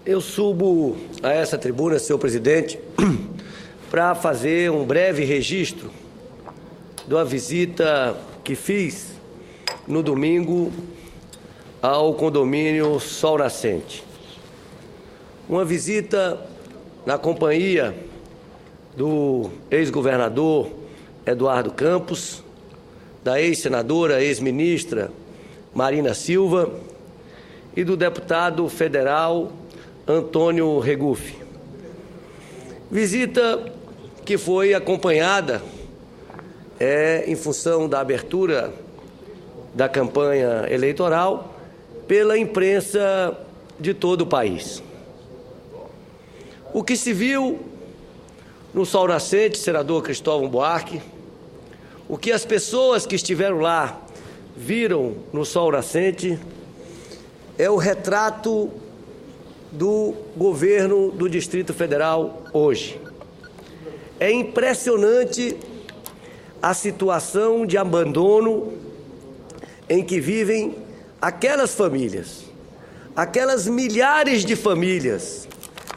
Eu subo a essa tribuna, senhor presidente, para fazer um breve registro de uma visita que fiz no domingo ao condomínio Sol Nascente. Uma visita na companhia do ex-governador Eduardo Campos, da ex-senadora, ex-ministra Marina Silva e do deputado federal Antônio Regufe. Visita que foi acompanhada, em função da abertura da campanha eleitoral, pela imprensa de todo o país. O que se viu no Sol Nascente, senador Cristóvão Buarque, o que as pessoas que estiveram lá viram no Sol Nascente é o retrato do governo do Distrito Federal hoje. É impressionante a situação de abandono em que vivem aquelas famílias, aquelas milhares de famílias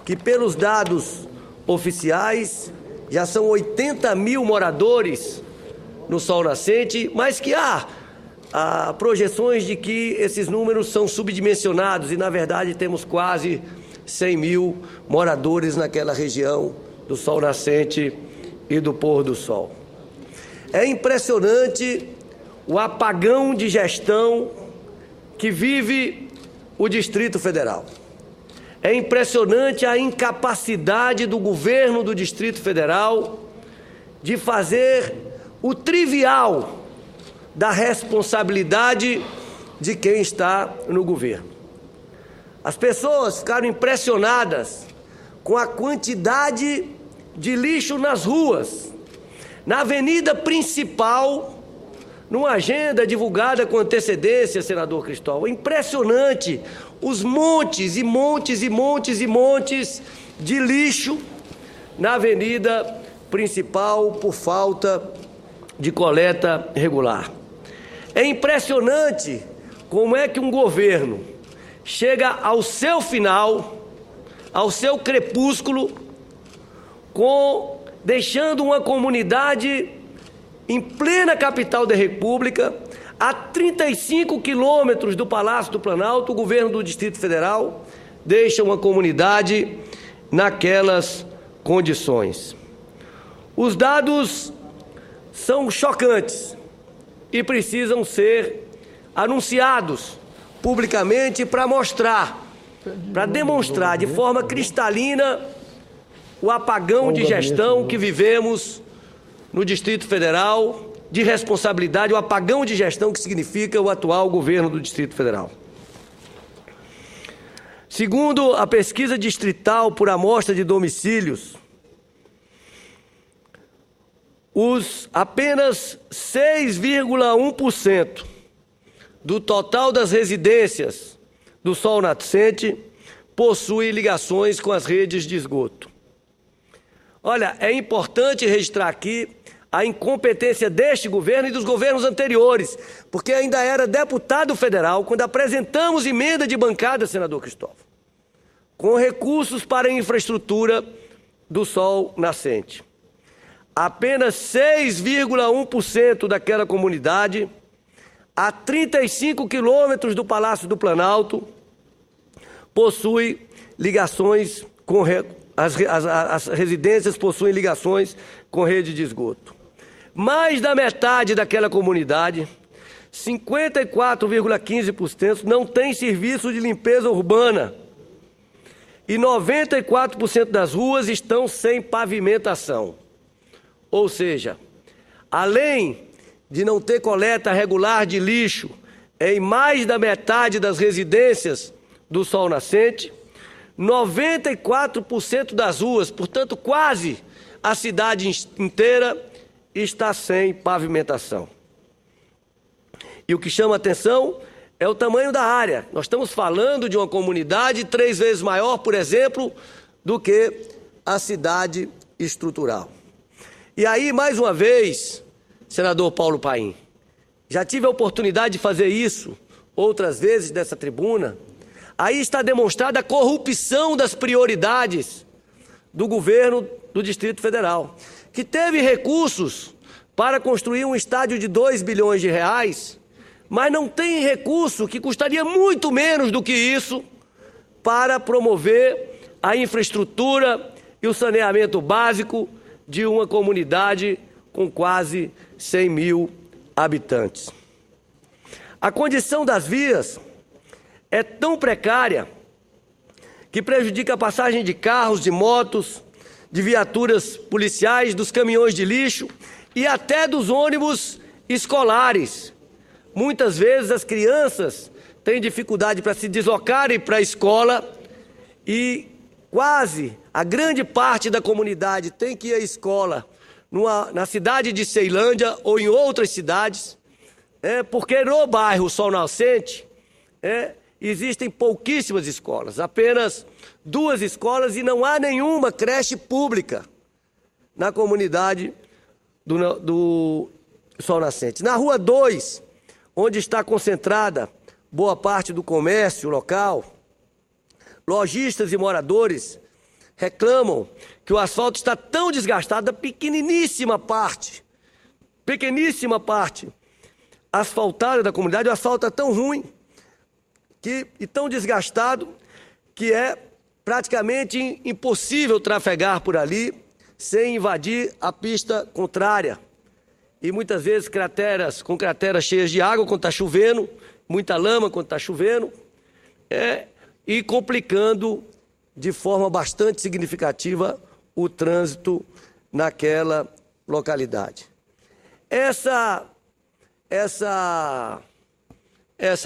que, pelos dados oficiais, já são 80 mil moradores no Sol Nascente, mas que há projeções de que esses números são subdimensionados e, na verdade, temos quase 100 mil moradores naquela região do Sol Nascente e do Pôr do Sol. É impressionante o apagão de gestão que vive o Distrito Federal. É impressionante a incapacidade do governo do Distrito Federal de fazer o trivial da responsabilidade de quem está no governo. As pessoas ficaram impressionadas com a quantidade de lixo nas ruas, na avenida principal, numa agenda divulgada com antecedência, senador Cristóvão. Impressionante os montes e montes e montes e montes de lixo na avenida principal por falta de coleta regular. É impressionante como é que um governo chega ao seu final, ao seu crepúsculo, deixando uma comunidade em plena capital da República, a 35 quilômetros do Palácio do Planalto. O governo do Distrito Federal deixa uma comunidade naquelas condições. Os dados são chocantes e precisam ser anunciados publicamente para demonstrar de forma cristalina o apagão de gestão que vivemos no Distrito Federal, de responsabilidade, o apagão de gestão que significa o atual governo do Distrito Federal. Segundo a pesquisa distrital por amostra de domicílios, apenas 6,1% do total das residências do Sol Nascente possui ligações com as redes de esgoto. Olha, é importante registrar aqui a incompetência deste governo e dos governos anteriores, porque ainda era deputado federal quando apresentamos emenda de bancada, senador Cristóvão, com recursos para a infraestrutura do Sol Nascente. Apenas 6,1% daquela comunidade, a 35 quilômetros do Palácio do Planalto, possui ligações com as residências possuem ligações com rede de esgoto. Mais da metade daquela comunidade, 54,15%, não tem serviço de limpeza urbana e 94% das ruas estão sem pavimentação. Ou seja, além de não ter coleta regular de lixo em mais da metade das residências do Sol Nascente, 94% das ruas, portanto quase a cidade inteira, está sem pavimentação. E o que chama atenção é o tamanho da área. Nós estamos falando de uma comunidade 3 vezes maior, por exemplo, do que a cidade estrutural. E aí, mais uma vez, senador Paulo Paim, já tive a oportunidade de fazer isso outras vezes nessa tribuna, aí está demonstrada a corrupção das prioridades do governo do Distrito Federal, que teve recursos para construir um estádio de 2 bilhões de reais, mas não tem recurso, que custaria muito menos do que isso, para promover a infraestrutura e o saneamento básico de uma comunidade com quase 100 mil habitantes. A condição das vias é tão precária que prejudica a passagem de carros, de motos, de viaturas policiais, dos caminhões de lixo e até dos ônibus escolares. Muitas vezes as crianças têm dificuldade para se deslocarem para a escola e quase a grande parte da comunidade tem que ir à escola na cidade de Ceilândia ou em outras cidades, porque no bairro Sol Nascente existem pouquíssimas escolas, apenas 2 escolas, e não há nenhuma creche pública na comunidade do Sol Nascente. Na Rua 2, onde está concentrada boa parte do comércio local, lojistas e moradores reclamam que o asfalto está tão desgastado, a pequeníssima parte asfaltada da comunidade, o asfalto é tão ruim e tão desgastado que é praticamente impossível trafegar por ali sem invadir a pista contrária. E muitas vezes crateras cheias de água quando está chovendo, muita lama quando está chovendo, e complicando de forma bastante significativa o trânsito naquela localidade. Essa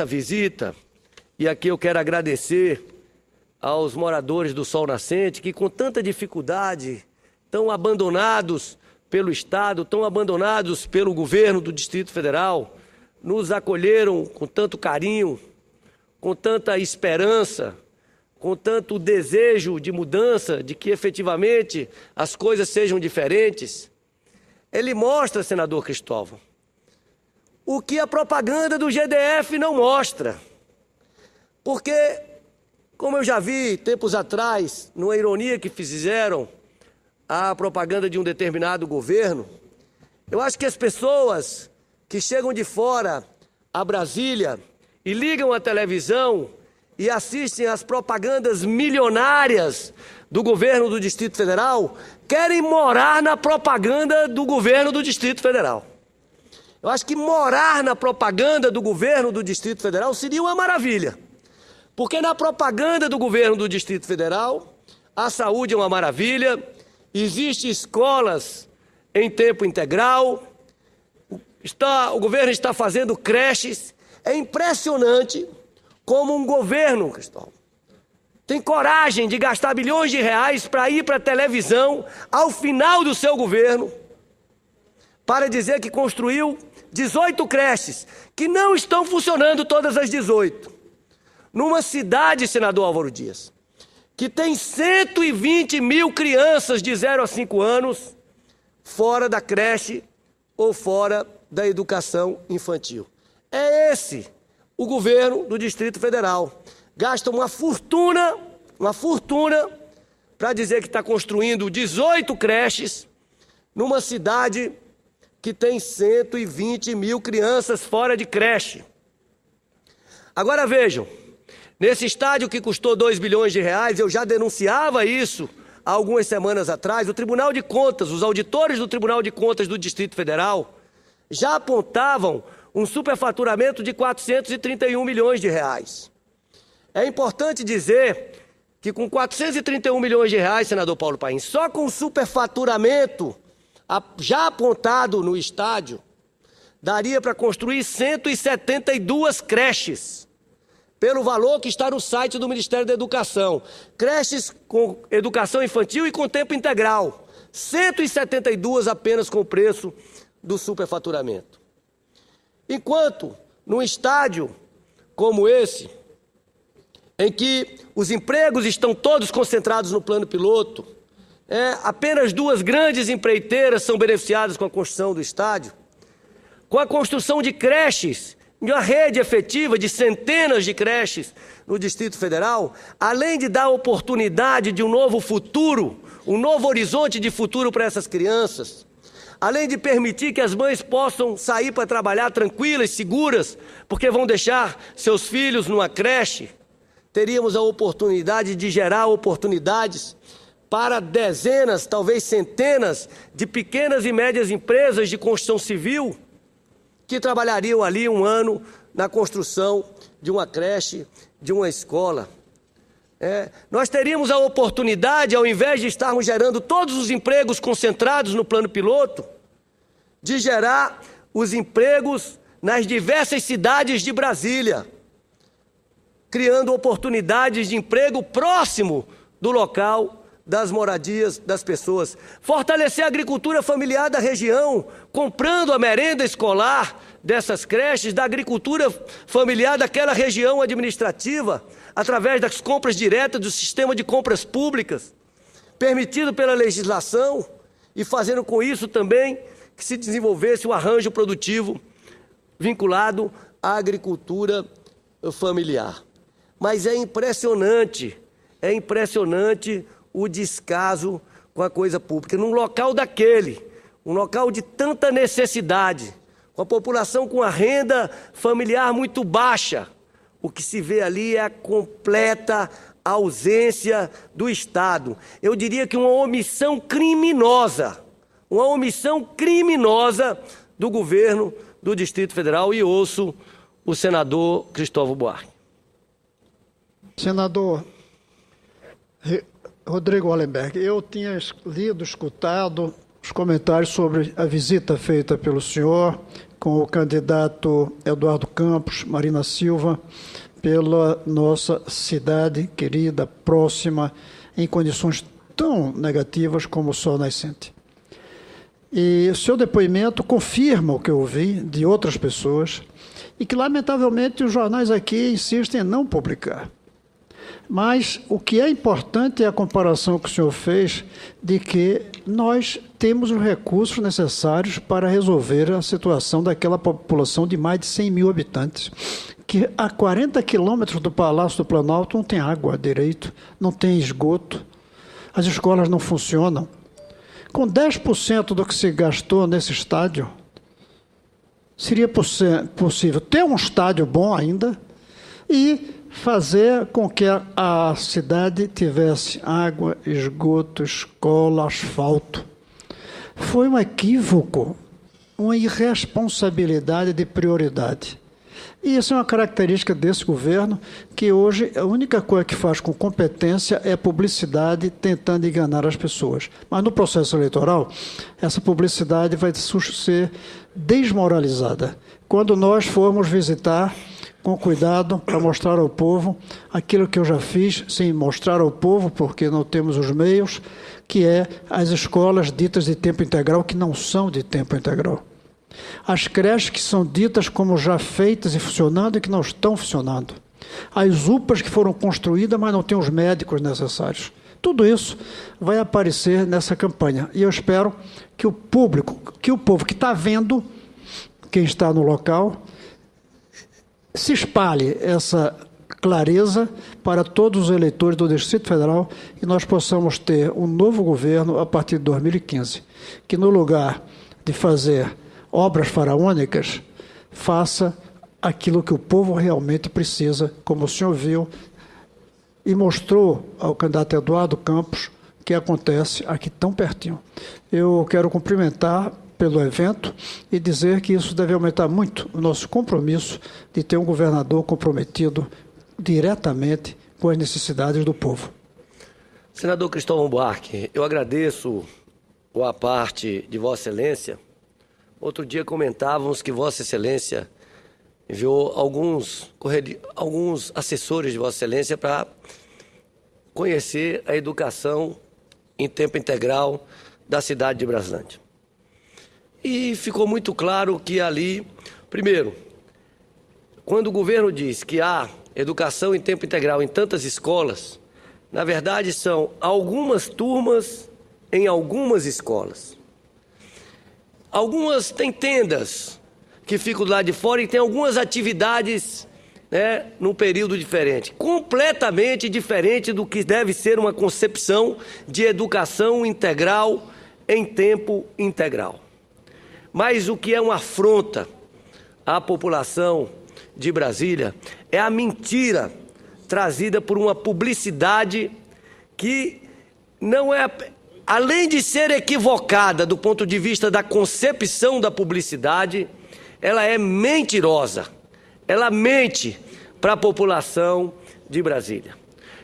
visita, e aqui eu quero agradecer aos moradores do Sol Nascente, que com tanta dificuldade estão abandonados pelo Estado, estão abandonados pelo governo do Distrito Federal, nos acolheram com tanto carinho, com tanta esperança, com tanto desejo de mudança, de que efetivamente as coisas sejam diferentes. Ele mostra, senador Cristóvão, o que a propaganda do GDF não mostra. Porque, como eu já vi tempos atrás, numa ironia que fizeram a propaganda de um determinado governo, eu acho que as pessoas que chegam de fora a Brasília e ligam a televisão e assistem às propagandas milionárias do governo do Distrito Federal, querem morar na propaganda do governo do Distrito Federal. Eu acho que morar na propaganda do governo do Distrito Federal seria uma maravilha. Porque na propaganda do governo do Distrito Federal, a saúde é uma maravilha, existem escolas em tempo integral, o governo está fazendo creches. É impressionante como um governo, Cristóvão, tem coragem de gastar bilhões de reais para ir para a televisão ao final do seu governo para dizer que construiu 18 creches, que não estão funcionando todas as 18. Numa cidade, senador Álvaro Dias, que tem 120 mil crianças de 0 a 5 anos fora da creche ou fora da educação infantil. É esse o governo do Distrito Federal. Gasta uma fortuna para dizer que está construindo 18 creches numa cidade que tem 120 mil crianças fora de creche. Agora vejam, nesse estádio que custou 2 bilhões de reais, eu já denunciava isso há algumas semanas atrás, o Tribunal de Contas, os auditores do Tribunal de Contas do Distrito Federal já apontavam um superfaturamento de 431 milhões de reais. É importante dizer que com 431 milhões de reais, senador Paulo Paim, só com o superfaturamento já apontado no estádio, daria para construir 172 creches, pelo valor que está no site do Ministério da Educação. Creches com educação infantil e com tempo integral. 172 apenas com o preço do superfaturamento. Enquanto, num estádio como esse, em que os empregos estão todos concentrados no plano piloto, apenas 2 grandes empreiteiras são beneficiadas com a construção do estádio, com a construção de creches de uma rede efetiva de centenas de creches no Distrito Federal, além de dar oportunidade de um novo futuro, um novo horizonte de futuro para essas crianças, além de permitir que as mães possam sair para trabalhar tranquilas, seguras, porque vão deixar seus filhos numa creche, teríamos a oportunidade de gerar oportunidades para dezenas, talvez centenas, de pequenas e médias empresas de construção civil que trabalhariam ali um ano na construção de uma creche, de uma escola. Nós teríamos a oportunidade, ao invés de estarmos gerando todos os empregos concentrados no plano piloto, de gerar os empregos nas diversas cidades de Brasília, criando oportunidades de emprego próximo do local das moradias das pessoas. Fortalecer a agricultura familiar da região, comprando a merenda escolar dessas creches, da agricultura familiar daquela região administrativa, através das compras diretas do sistema de compras públicas, permitido pela legislação, e fazendo com isso também que se desenvolvesse o arranjo produtivo vinculado à agricultura familiar. Mas é impressionante o descaso com a coisa pública. Num local daquele, um local de tanta necessidade, com a população com a renda familiar muito baixa, o que se vê ali é a completa ausência do Estado. Eu diria que uma omissão criminosa do governo do Distrito Federal, e ouço o senador Cristóvão Buarque. Senador Rodrigo Hollenberg, eu tinha lido, escutado os comentários sobre a visita feita pelo senhor com o candidato Eduardo Campos, Marina Silva, pela nossa cidade querida, próxima, em condições tão negativas como o sol nascente. E o seu depoimento confirma o que eu ouvi de outras pessoas e que, lamentavelmente, os jornais aqui insistem em não publicar. Mas o que é importante é a comparação que o senhor fez de que nós temos os recursos necessários para resolver a situação daquela população de mais de 100 mil habitantes, que a 40 quilômetros do Palácio do Planalto não tem água direito, não tem esgoto, as escolas não funcionam. Com 10% do que se gastou nesse estádio, seria possível ter um estádio bom ainda e fazer com que a cidade tivesse água, esgoto, escola, asfalto. Foi um equívoco, uma irresponsabilidade de prioridade. E isso é uma característica desse governo, que hoje a única coisa que faz com competência é publicidade tentando enganar as pessoas. Mas no processo eleitoral, essa publicidade vai ser desmoralizada. Quando nós formos visitar com cuidado para mostrar ao povo aquilo que eu já fiz, sem mostrar ao povo, porque não temos os meios, que é as escolas ditas de tempo integral, que não são de tempo integral. As creches que são ditas como já feitas e funcionando e que não estão funcionando. As UPAs que foram construídas, mas não têm os médicos necessários. Tudo isso vai aparecer nessa campanha. E eu espero que o povo que está vendo, quem está no local, se espalhe essa clareza para todos os eleitores do Distrito Federal e nós possamos ter um novo governo a partir de 2015, que no lugar de fazer obras faraônicas, faça aquilo que o povo realmente precisa, como o senhor viu e mostrou ao candidato Eduardo Campos, que acontece aqui tão pertinho. Eu quero cumprimentar pelo evento e dizer que isso deve aumentar muito o nosso compromisso de ter um governador comprometido diretamente com as necessidades do povo. Senador Cristóvão Buarque, eu agradeço a parte de Vossa Excelência. Outro dia comentávamos que Vossa Excelência enviou alguns assessores de Vossa Excelência para conhecer a educação em tempo integral da cidade de Braslândia. E ficou muito claro que ali, primeiro, quando o governo diz que há educação em tempo integral em tantas escolas, na verdade são algumas turmas em algumas escolas. Algumas têm tendas que ficam do lado de fora e têm algumas atividades, né, num período diferente, completamente diferente do que deve ser uma concepção de educação integral em tempo integral. Mas o que é uma afronta à população de Brasília é a mentira trazida por uma publicidade que não é, além de ser equivocada do ponto de vista da concepção da publicidade, ela é mentirosa. Ela mente para a população de Brasília.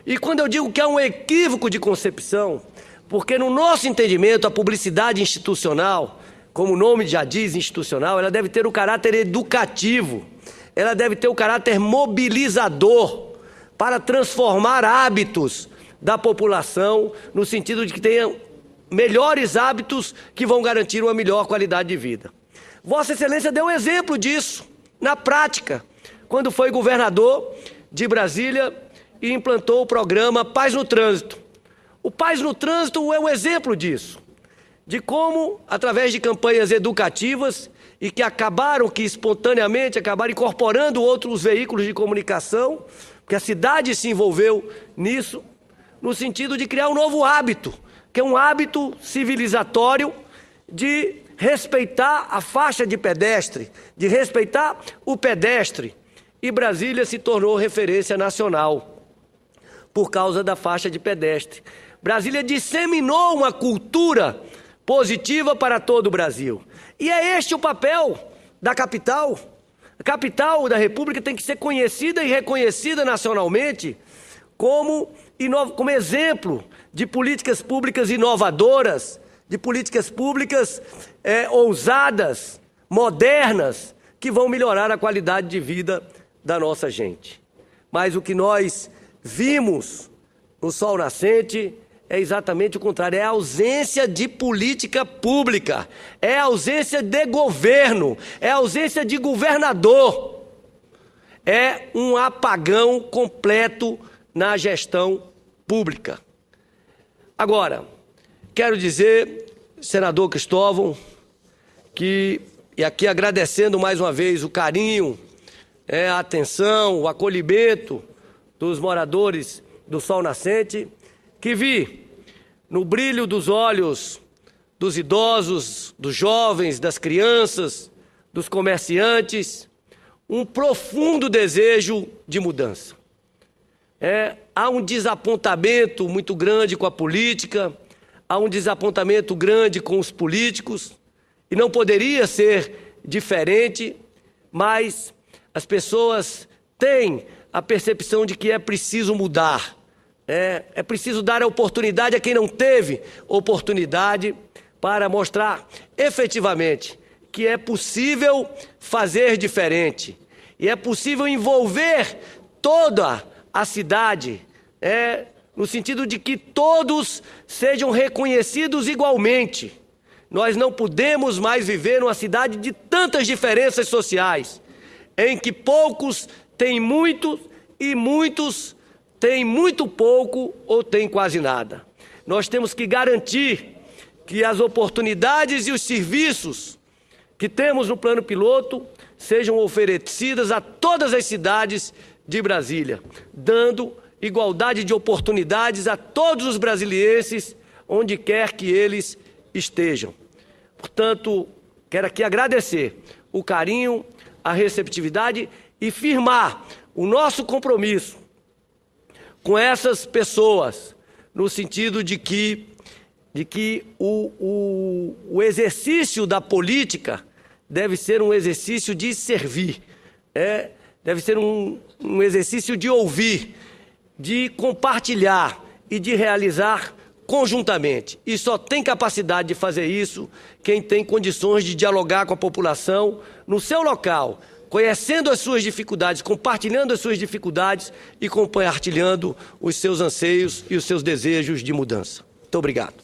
E quando eu digo que é um equívoco de concepção, porque no nosso entendimento a publicidade institucional, como o nome já diz, institucional, ela deve ter o caráter educativo, ela deve ter o caráter mobilizador para transformar hábitos da população no sentido de que tenha melhores hábitos que vão garantir uma melhor qualidade de vida. Vossa Excelência deu um exemplo disso na prática, quando foi governador de Brasília e implantou o programa Paz no Trânsito. O Paz no Trânsito é um exemplo disso, de como, através de campanhas educativas e que espontaneamente acabaram incorporando outros veículos de comunicação, porque a cidade se envolveu nisso, no sentido de criar um novo hábito, que é um hábito civilizatório de respeitar a faixa de pedestre, de respeitar o pedestre. E Brasília se tornou referência nacional por causa da faixa de pedestre. Brasília disseminou uma cultura positiva para todo o Brasil. E é este o papel da capital. A capital da República tem que ser conhecida e reconhecida nacionalmente como exemplo de políticas públicas inovadoras, de políticas públicas ousadas, modernas, que vão melhorar a qualidade de vida da nossa gente. Mas o que nós vimos no Sol Nascente é exatamente o contrário, é a ausência de política pública, é a ausência de governo, é a ausência de governador, é um apagão completo na gestão pública. Agora, quero dizer, senador Cristóvão, que, e aqui agradecendo mais uma vez o carinho, a atenção, o acolhimento dos moradores do Sol Nascente, que vi no brilho dos olhos dos idosos, dos jovens, das crianças, dos comerciantes, um profundo desejo de mudança. Há um desapontamento muito grande com a política, há um desapontamento grande com os políticos, e não poderia ser diferente, mas as pessoas têm a percepção de que é preciso mudar. É preciso dar a oportunidade a quem não teve oportunidade para mostrar efetivamente que é possível fazer diferente. E é possível envolver toda a cidade, no sentido de que todos sejam reconhecidos igualmente. Nós não podemos mais viver numa cidade de tantas diferenças sociais, em que poucos têm muito e muitos têm muito pouco ou têm quase nada. Nós temos que garantir que as oportunidades e os serviços que temos no plano piloto sejam oferecidas a todas as cidades de Brasília, dando igualdade de oportunidades a todos os brasilienses, onde quer que eles estejam. Portanto, quero aqui agradecer o carinho, a receptividade e firmar o nosso compromisso com essas pessoas, no sentido de que o exercício da política deve ser um exercício de servir, deve ser um exercício de ouvir, de compartilhar e de realizar conjuntamente. E só tem capacidade de fazer isso quem tem condições de dialogar com a população no seu local, conhecendo as suas dificuldades, compartilhando as suas dificuldades e compartilhando os seus anseios e os seus desejos de mudança. Muito obrigado.